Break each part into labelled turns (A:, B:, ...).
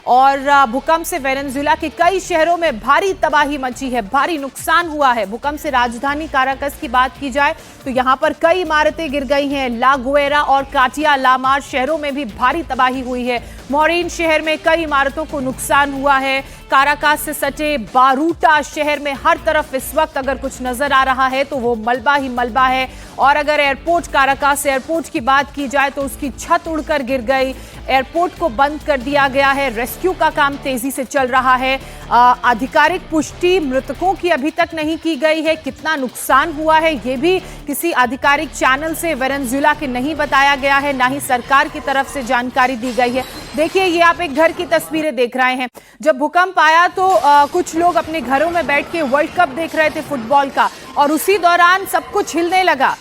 A: और भूकंप से वेनेजुएला के कई शहरों में भारी तबाही मची है, भारी नुकसान हुआ है। भूकंप से राजधानी काराकस की बात की जाए तो यहां पर कई इमारतें गिर गई हैं। ला गुएरा और काटिया लामार शहरों में भी भारी तबाही हुई है। मोरिन शहर में कई इमारतों को नुकसान हुआ है। काराकास से सटे बारूटा शहर में हर तरफ इस वक्त अगर कुछ नजर आ रहा है तो वो मलबा ही मलबा है। और अगर एयरपोर्ट काराकास एयरपोर्ट की बात की जाए तो उसकी छत उड़कर गिर गई। एयरपोर्ट को बंद कर दिया गया है। रेस्क्यू का काम तेजी से चल रहा है। आधिकारिक पुष्टि मृतकों की अभी तक नहीं की गई है। कितना नुकसान हुआ है ये भी किसी आधिकारिक चैनल से वेनेजुएला के नहीं बताया गया है, ना ही सरकार की तरफ से जानकारी दी गई है। देखिए, ये आप एक घर की तस्वीरें देख रहे हैं। जब भूकंप आया तो कुछ लोग अपने घरों में बैठ के वर्ल्ड कप देख रहे थे फुटबॉल का, और उसी दौरान सब कुछ हिलने लगा।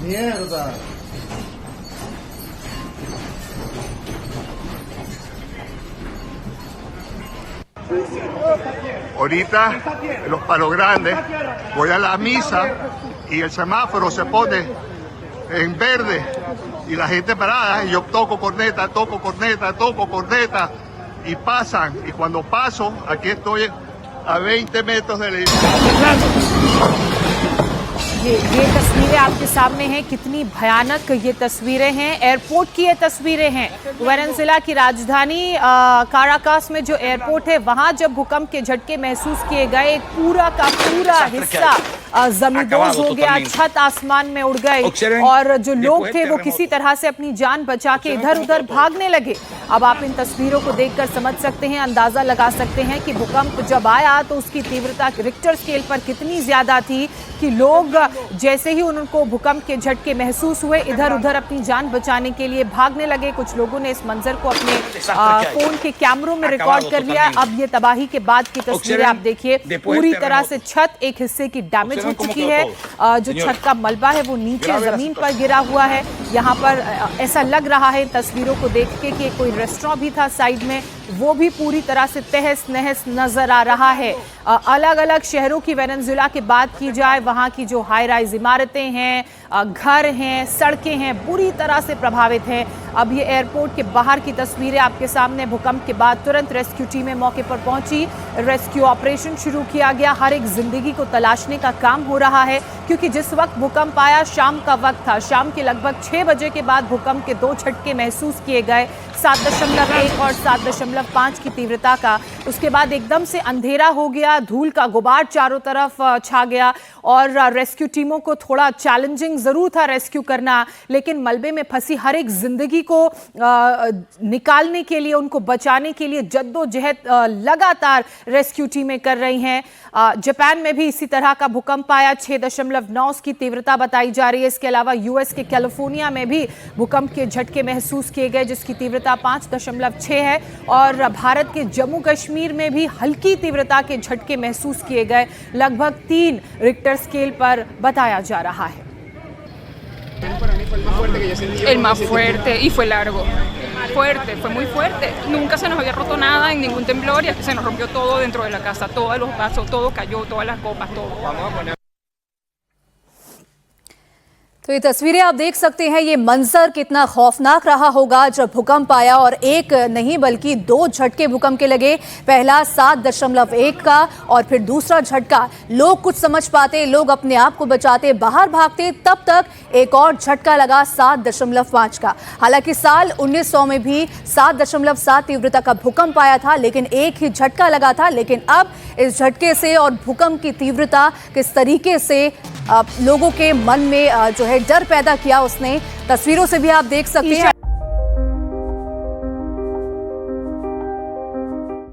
B: Mierda.
C: Ahorita en los Palos Grandes voy a la misa y el semáforo se pone en verde y la gente parada y yo toco corneta y pasan, y cuando paso aquí estoy a 20 metros del edificio।
A: ये तस्वीरें आपके सामने हैं। कितनी भयानक ये तस्वीरें हैं। एयरपोर्ट की ये तस्वीरें हैं। वेनेजुएला की राजधानी काराकास में जो एयरपोर्ट है वहां जब भूकंप के झटके महसूस किए गए, एक पूरा का पूरा हिस्सा जमींदोज हो गया, छत आसमान में उड़ गई और जो लोग थे वो किसी तरह से अपनी जान बचा के इधर उधर भागने लगे। अब आप इन तस्वीरों को देखकर समझ सकते हैं, अंदाजा लगा सकते हैं कि भूकंप जब आया तो उसकी तीव्रता रिक्टर स्केल पर कितनी ज्यादा थी कि लोग जैसे ही उनको भूकंप के झटके महसूस हुए इधर उधर अपनी जान बचाने के लिए भागने लगे। कुछ लोगों ने इस मंजर को अपने फोन के कैमरों में रिकॉर्ड कर लिया। अब ये तबाही के बाद की तस्वीरें आप देखिए। पूरी तरह से छत एक हिस्से की डैमेज हो चुकी है। जो छत का मलबा है वो नीचे जमीन पर गिरा हुआ है। यहाँ पर ऐसा लग रहा है तस्वीरों को देख के कि कोई रेस्टोरेंट भी था साइड में, वो भी पूरी तरह से तहस नहस नजर आ रहा है। अलग अलग शहरों की वेनेजुएला की बात की जाए, वहाँ की जो हाई राइज इमारतें हैं, घर हैं, सड़कें हैं, बुरी तरह से प्रभावित हैं। अब ये एयरपोर्ट के बाहर की तस्वीरें आपके सामने। भूकंप के बाद तुरंत रेस्क्यू टीमें मौके पर पहुंची, रेस्क्यू ऑपरेशन शुरू किया गया। हर एक जिंदगी को तलाशने का काम हो रहा है क्योंकि जिस वक्त भूकंप आया शाम का वक्त था। शाम के लगभग 6 बजे के बाद भूकंप के 2 झटके महसूस किए गए, 7.1 और 7.5 की तीव्रता का। उसके बाद एकदम से अंधेरा हो गया, धूल का गुबार चारों तरफ छा गया और रेस्क्यू टीमों को थोड़ा चैलेंजिंग जरूर था रेस्क्यू करना, लेकिन मलबे में फंसी हर एक जिंदगी को निकालने के लिए, उनको बचाने के लिए जद्दोजहद लगातार रेस्क्यू टीमें कर रही हैं। जापान में भी इसी तरह का भूकंप आया, 6.9 की तीव्रता बताई जा रही है। इसके अलावा यूएस के कैलिफोर्निया में भी भूकंप के झटके महसूस किए गए जिसकी तीव्रता 5.6 है और भारत के जम्मू कश्मीर में भी हल्की तीव्रता के झटके महसूस किए गए, लगभग 3 रिक्टर स्केल पर बताया जा रहा है।
D: El más fuerte y fue largo, fuerte, fue muy fuerte. Nunca se nos había roto nada en ningún temblor y se nos rompió todo dentro de la casa, todos los vasos, todo cayó, todas las copas, todo.
E: तो ये तस्वीरें आप देख सकते हैं। ये मंजर कितना खौफनाक रहा होगा जब भूकंप आया और एक नहीं बल्कि 2 झटके भूकंप के लगे। पहला 7.1 का और फिर दूसरा झटका। लोग कुछ समझ पाते, लोग अपने आप को बचाते, बाहर भागते, तब तक एक और झटका लगा 7.5 का। हालांकि साल 1900 में भी 7.7 तीव्रता का भूकंप आया था, लेकिन एक ही झटका लगा था। लेकिन अब इस झटके से और भूकंप की तीव्रता किस तरीके से लोगों के मन में जो है डर पैदा किया उसने, तस्वीरों से भी आप देख सकते हैं।